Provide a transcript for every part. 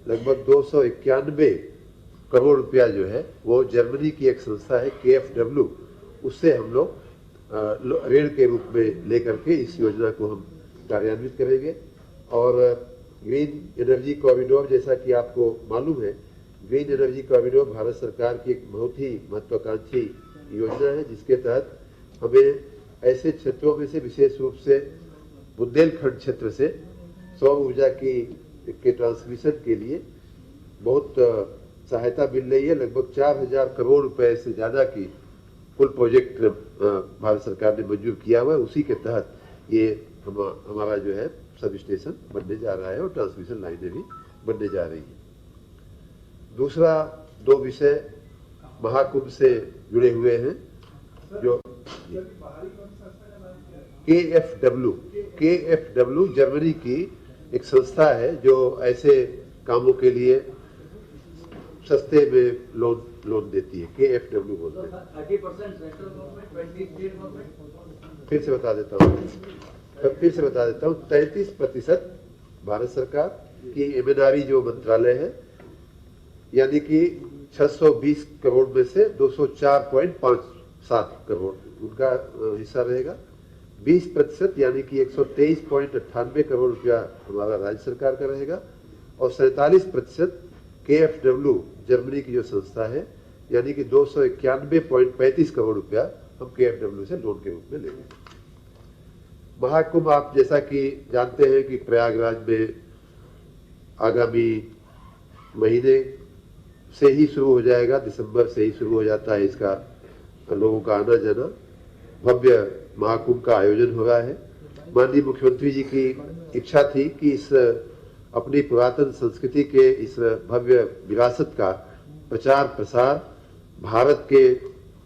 लगभग 291 करोड़ रुपया जो है वो जर्मनी की एक संस्था है KfW, उससे हम लोग ऋण के रूप में लेकर के इस योजना को हम कार्यान्वित करेंगे। और ग्रीन एनर्जी कॉरिडोर, जैसा कि आपको मालूम है, ग्रीन एनर्जी कॉरिडोर भारत सरकार की एक बहुत ही महत्वाकांक्षी योजना है, जिसके तहत हमें ऐसे क्षेत्रों में से विशेष रूप से बुंदेलखंड क्षेत्र से सौर ऊर्जा के ट्रांसमिशन के लिए बहुत सहायता मिल रही है। लगभग 4000 करोड़ रुपए से ज़्यादा की कुल प्रोजेक्ट भारत सरकार ने मंजूर किया हुआ है। उसी के तहत ये हमारा जो है सब स्टेशन बनने जा रहा है और ट्रांसमिशन लाइनें भी बनने जा रही हैं। दूसरा 2 विषय महाकुंभ से जुड़े हुए हैं, जो KfW जर्मनी की एक संस्था है जो ऐसे कामों के लिए सस्ते में लोन देती है। KfW बोलते हैं। 30% सेंट्रल गवर्नमेंट, 20 स्टेट गवर्नमेंट। फिर से बता देता हूँ 33% भारत सरकार की MNRE जो मंत्रालय है, यानी कि 620 करोड़ में से 204.57 करोड़ उनका हिस्सा रहेगा। 20% यानी कि 123.98 करोड़ रुपया हमारा राज्य सरकार का रहेगा। और 47% KfW जर्मनी की जो संस्था है, यानी कि 291.35 करोड़ रुपया हम KfW से लोन के रूप में लेंगे। महाकुंभ आप जैसा कि जानते हैं कि प्रयागराज में आगामी महीने से ही शुरू हो जाएगा, दिसंबर से ही शुरू हो जाता है इसका लोगों का आना जाना। भव्य महाकुंभ का आयोजन हो रहा है। माननीय मुख्यमंत्री जी की इच्छा थी कि इस अपनी पुरातन संस्कृति के इस भव्य विरासत का प्रचार प्रसार भारत के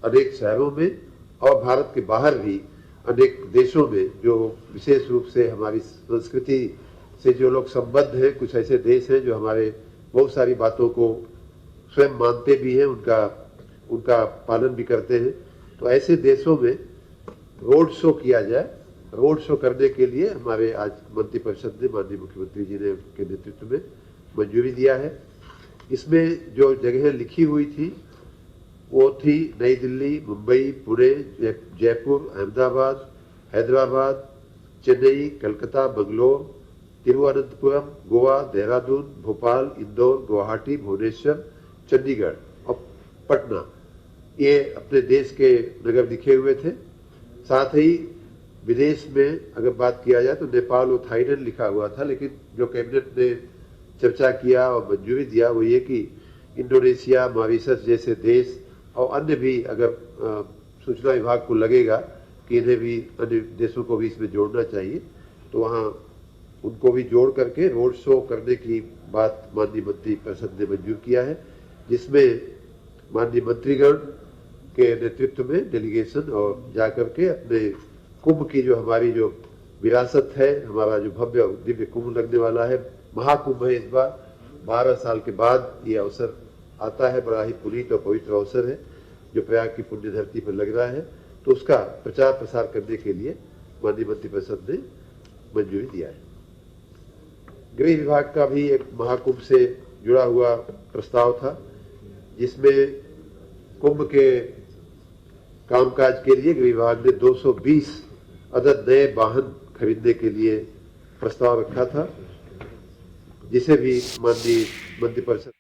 अनेक शहरों में और भारत के बाहर भी अनेक देशों में, जो विशेष रूप से हमारी संस्कृति से जो लोग संबद्ध हैं, कुछ ऐसे देश हैं जो हमारे बहुत सारी बातों को स्वयं मानते भी हैं, उनका पालन भी करते हैं। तो ऐसे देशों में रोड शो किया जाए। रोड शो करने के लिए हमारे आज मंत्रिपरिषद ने माननीय मुख्यमंत्री जी ने के नेतृत्व में मंजूरी दिया है। इसमें जो जगहें लिखी हुई थी वो थी नई दिल्ली, मुंबई, पुणे, जयपुर, अहमदाबाद, हैदराबाद, चेन्नई, कलकत्ता, बंगलोर, तिरुवनंतपुरम, गोवा, देहरादून, भोपाल, इंदौर, गुवाहाटी, भुवनेश्वर, चंडीगढ़ और पटना, ये अपने देश के नगर लिखे हुए थे। साथ ही विदेश में अगर बात किया जाए तो नेपाल और थाईलैंड लिखा हुआ था, लेकिन जो कैबिनेट ने चर्चा किया और मंजूरी दिया वो ये कि इंडोनेशिया, मॉरिशस जैसे देश और अन्य भी, अगर सूचना विभाग को लगेगा कि इन्हें भी, अन्य देशों को भी इसमें जोड़ना चाहिए, तो वहाँ उनको भी जोड़ करके रोड शो करने की बात माननीय मंत्रिपरिषद ने मंजूर किया है, जिसमें माननीय मंत्रीगण के नेतृत्व में डेलीगेशन और जाकर के अपने कुंभ की जो हमारी जो विरासत है, हमारा जो भव्य दिव्य कुंभ लगने वाला है, महाकुंभ है इस बार, 12 साल के बाद ये अवसर आता है। बड़ा ही पुनीत और पवित्र अवसर है जो प्रयाग की पुण्य धरती पर लग रहा है। तो उसका प्रचार प्रसार करने के लिए माननीय मंत्रिपरिषद ने मंजूरी दिया है। गृह विभाग का भी एक महाकुंभ से जुड़ा हुआ प्रस्ताव था, जिसमें कुंभ के कामकाज के लिए गृह विभाग ने 220 अदद नए वाहन खरीदने के लिए प्रस्ताव रखा था, जिसे भी माननीय मंत्रिपरिषद